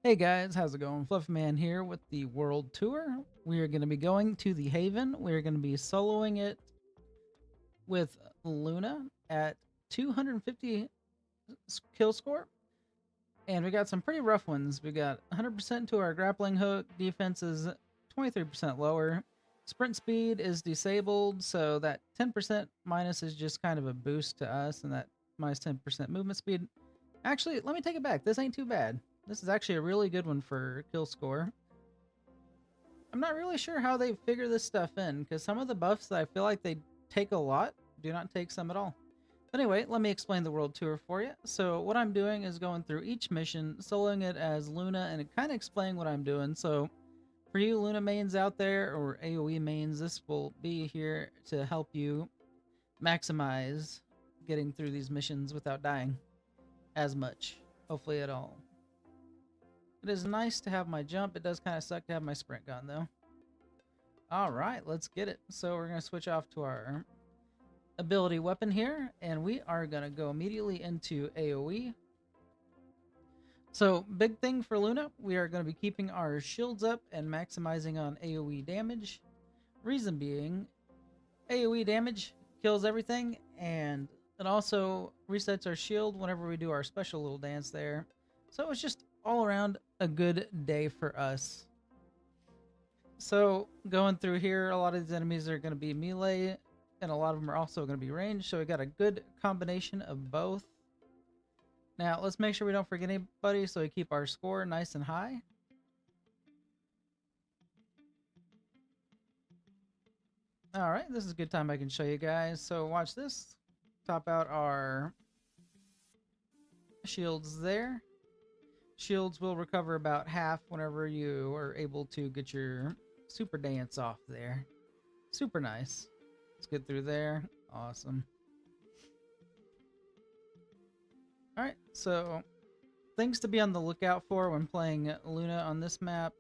Hey guys, how's it going? Fluffy Man here with the World Tour. We are going to be going to the Haven. We are going to be soloing it with Luna at 250 kill score. And we got some pretty rough ones. We got 100% to our grappling hook. Defense is 23% lower. Sprint speed is disabled, so that 10% minus is just kind of a boost to us, and that minus 10% movement speed. Actually, let me take it back. This ain't too bad. This is actually a really good one for kill score. I'm not really sure how they figure this stuff in, because some of the buffs that I feel like they take a lot do not take some at all. But anyway, let me explain the world tour for you. So what I'm doing is going through each mission, soloing it as Luna, and kind of explaining what I'm doing. So for you Luna mains out there, or AoE mains, this will be here to help you maximize getting through these missions without dying as much, hopefully at all. It is nice to have my jump. It does kind of suck to have my sprint gone, though. All right, let's get it. So we're going to switch off to our ability weapon here, and we are going to go immediately into AoE. So big thing for Luna, we are going to be keeping our shields up and maximizing on AoE damage. Reason being, AoE damage kills everything, and it also resets our shield whenever we do our special little dance there. So it's just all around a good day for us. So going through here, a lot of these enemies are going to be melee, and a lot of them are also going to be ranged. So we got a good combination of both. Now let's make sure we don't forget anybody, so we keep our score nice and high. All right, this is a good time I can show you guys. So watch this. Top out our shields there. Shields will recover about half whenever you are able to get your super dance off there. Super nice. Let's get through there. Awesome. Alright, so things to be on the lookout for when playing Luna on this map.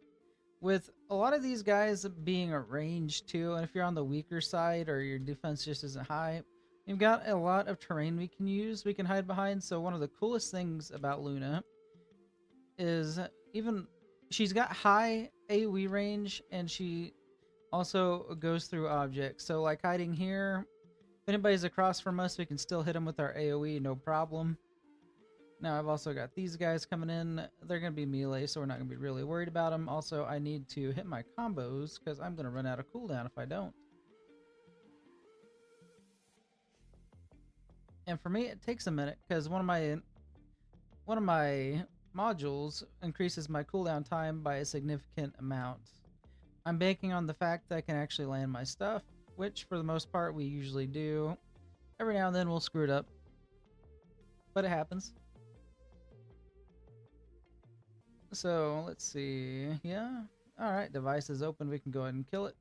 With a lot of these guys being a range too, and if you're on the weaker side or your defense just isn't high, we've got a lot of terrain we can use, we can hide behind. So one of the coolest things about Luna is even she's got high AoE range, and she also goes through objects. So like hiding here, if anybody's across from us, we can still hit them with our AoE, no problem. Now I've also got these guys coming in. They're going to be melee, so we're not going to be really worried about them. Also, I need to hit my combos because I'm going to run out of cooldown if I don't. And for me, it takes a minute because one of my modules increases my cooldown time by a significant amount. I'm banking on the fact that I can actually land my stuff, which for the most part we usually do. Every now and then we'll screw it up, but it happens. So let's see. Yeah. All right. Device is open. We can go ahead and kill it.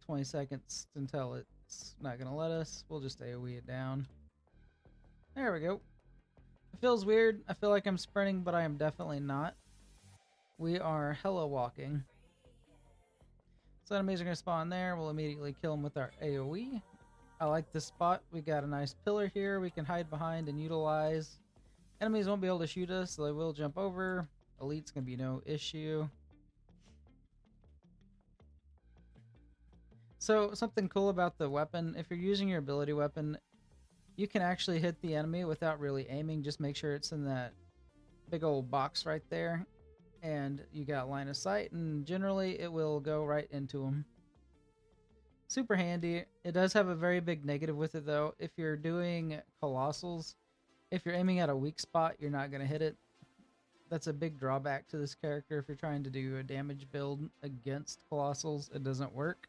20 seconds until it's not going to let us. We'll just AoE it down. There we go. It feels weird. I feel like I'm sprinting, but I am definitely not. We are hella walking. So enemies are going to spawn there. We'll immediately kill them with our AoE. I like this spot. We got a nice pillar here we can hide behind and utilize. Enemies won't be able to shoot us, so they will jump over. Elite's going to be no issue. So something cool about the weapon, if you're using your ability weapon, you can actually hit the enemy without really aiming. Just make sure it's in that big old box right there, and you got line of sight, and generally it will go right into them. Super handy. It does have a very big negative with it though. If you're doing colossals, if you're aiming at a weak spot, you're not going to hit it. That's a big drawback to this character. If you're trying to do a damage build against colossals, it doesn't work.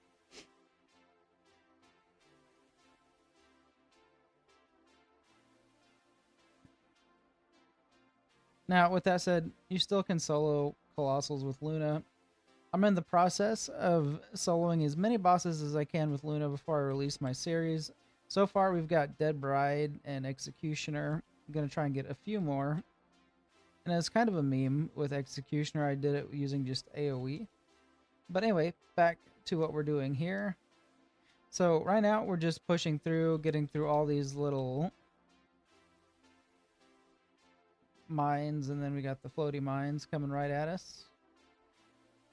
Now, with that said, you still can solo colossals with Luna. I'm in the process of soloing as many bosses as I can with Luna before I release my series. So far, we've got Dead Bride and Executioner. I'm going to try and get a few more. And it's kind of a meme with Executioner. I did it using just AoE. But anyway, back to what we're doing here. So right now, we're just pushing through, getting through all these little mines, and then we got the floaty mines coming right at us.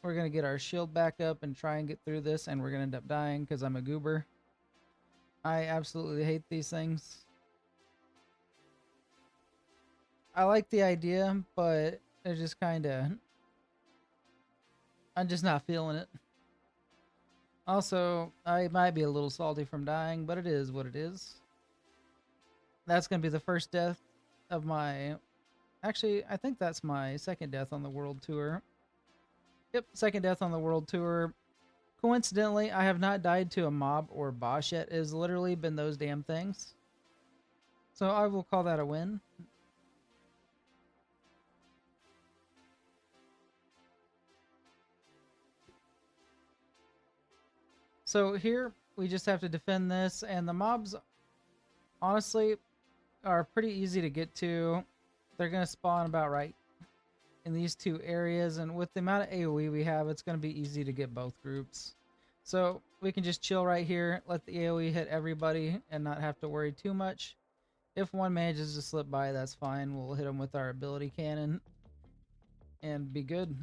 We're going to get our shield back up and try and get through this, and we're going to end up dying because I'm a goober. I absolutely hate these things. I like the idea, but they're just kind of... I'm just not feeling it. Also, I might be a little salty from dying, but it is what it is. That's going to be the first death of my... Actually, I think that's my second death on the world tour. Yep, second death on the world tour. Coincidentally, I have not died to a mob or boss yet. It has literally been those damn things. So I will call that a win. So here, we just have to defend this, and the mobs, honestly, are pretty easy to get to. They're going to spawn about right in these two areas, and with the amount of AoE we have, it's going to be easy to get both groups. So we can just chill right here, let the AoE hit everybody, and not have to worry too much. If one manages to slip by, that's fine. We'll hit them with our ability cannon and be good.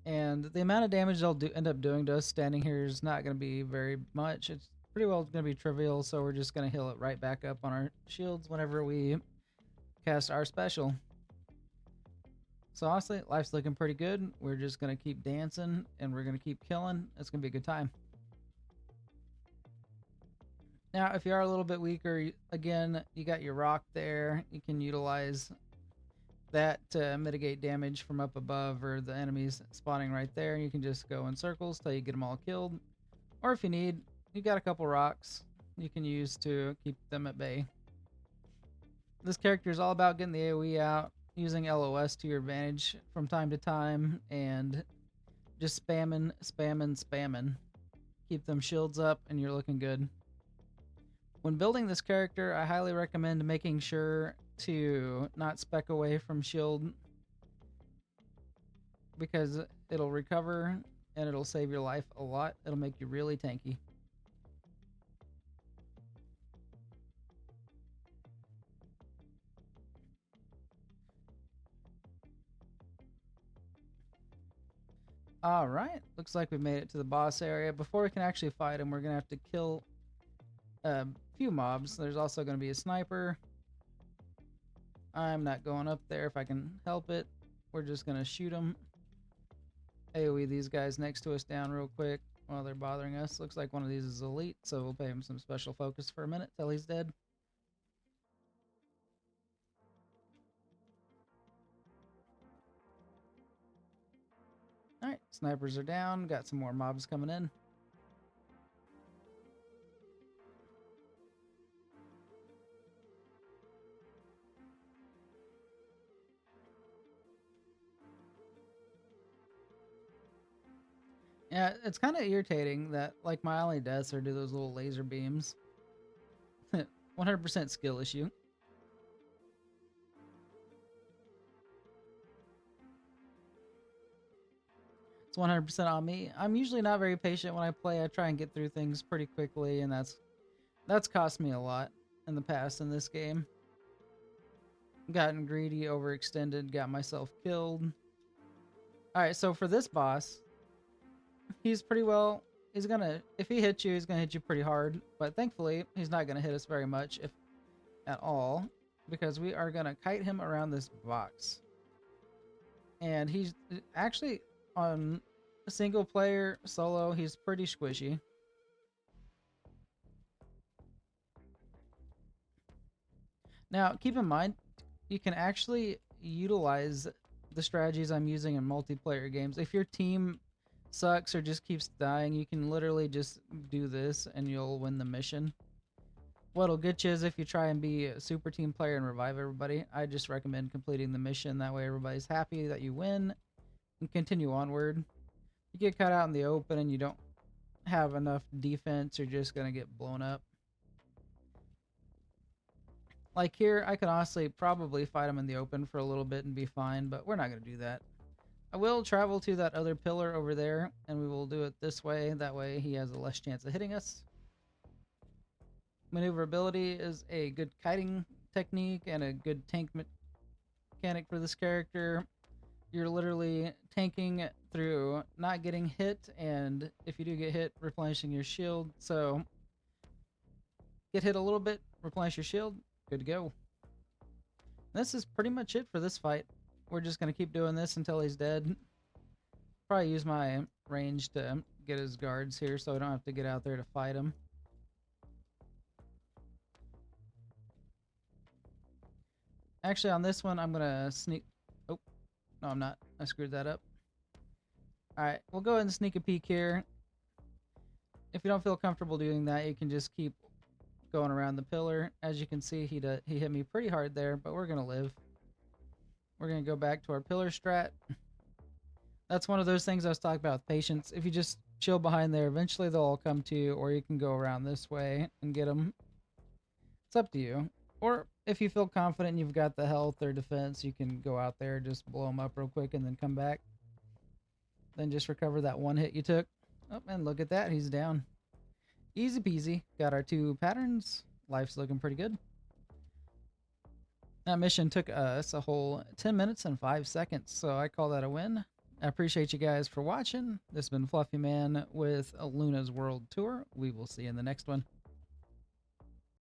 And the amount of damage they'll end up doing to us standing here is not going to be very much. It's pretty well going to be trivial, so we're just going to heal it right back up on our shields whenever we cast our special. So honestly, life's looking pretty good. We're just going to keep dancing, and we're going to keep killing. It's going to be a good time. Now, if you are a little bit weaker, again, you got your rock there. You can utilize that to mitigate damage from up above or the enemies spawning right there. You can just go in circles till you get them all killed. Or if you need, you got a couple rocks you can use to keep them at bay. This character is all about getting the AoE out, using LOS to your advantage from time to time, and just spamming. Keep them shields up and you're looking good. When building this character, I highly recommend making sure to not spec away from shield, because it'll recover and it'll save your life a lot. It'll make you really tanky. Alright, looks like we made it to the boss area. Before we can actually fight him, we're going to have to kill a few mobs. There's also going to be a sniper. I'm not going up there if I can help it. We're just going to shoot them. AoE these guys next to us down real quick while they're bothering us. Looks like one of these is elite, so we'll pay him some special focus for a minute till he's dead. Alright, snipers are down. Got some more mobs coming in. Yeah, it's kind of irritating that, like, my only deaths are to those little laser beams. 100% skill issue. It's 100% on me. I'm usually not very patient when I play. I try and get through things pretty quickly, and that's cost me a lot in the past in this game. Gotten greedy, overextended, got myself killed. Alright, so for this boss, he's pretty well... if he hits you, he's gonna hit you pretty hard. But thankfully, he's not gonna hit us very much, if at all, because we are gonna kite him around this box. And he's actually, on single player solo, he's pretty squishy. Now, keep in mind, you can actually utilize the strategies I'm using in multiplayer games. If your team sucks or just keeps dying, you can literally just do this and you'll win the mission. What'll get you is if you try and be a super team player and revive everybody. I just recommend completing the mission. That way everybody's happy that you win and continue onward. You get caught out in the open and you don't have enough defense, you're just going to get blown up. Like here, I could honestly probably fight him in the open for a little bit and be fine, but we're not going to do that. I will travel to that other pillar over there, and we will do it this way. That way he has a less chance of hitting us. Maneuverability is a good kiting technique and a good tank mechanic for this character. You're literally tanking through not getting hit, and if you do get hit, replenishing your shield. So get hit a little bit, replenish your shield, good to go. This is pretty much it for this fight. We're just going to keep doing this until he's dead. Probably use my range to get his guards here so I don't have to get out there to fight him. Actually, on this one, I'm going to sneak... Oh, no, I'm not. I screwed that up. Alright, we'll go ahead and sneak a peek here. If you don't feel comfortable doing that, you can just keep going around the pillar. As you can see, he hit me pretty hard there, but we're going to live. We're going to go back to our pillar strat. That's one of those things I was talking about with patience. If you just chill behind there, eventually they'll all come to you, or you can go around this way and get them. It's up to you. Or if you feel confident you've got the health or defense, you can go out there, just blow them up real quick, and then come back. Then just recover that one hit you took. Oh, and look at that. He's down. Easy peasy. Got our 2 patterns. Life's looking pretty good. That mission took us a whole 10 minutes and 5 seconds, so I call that a win. I appreciate you guys for watching. This has been Fluffy Man with Luna's World Tour. We will see you in the next one.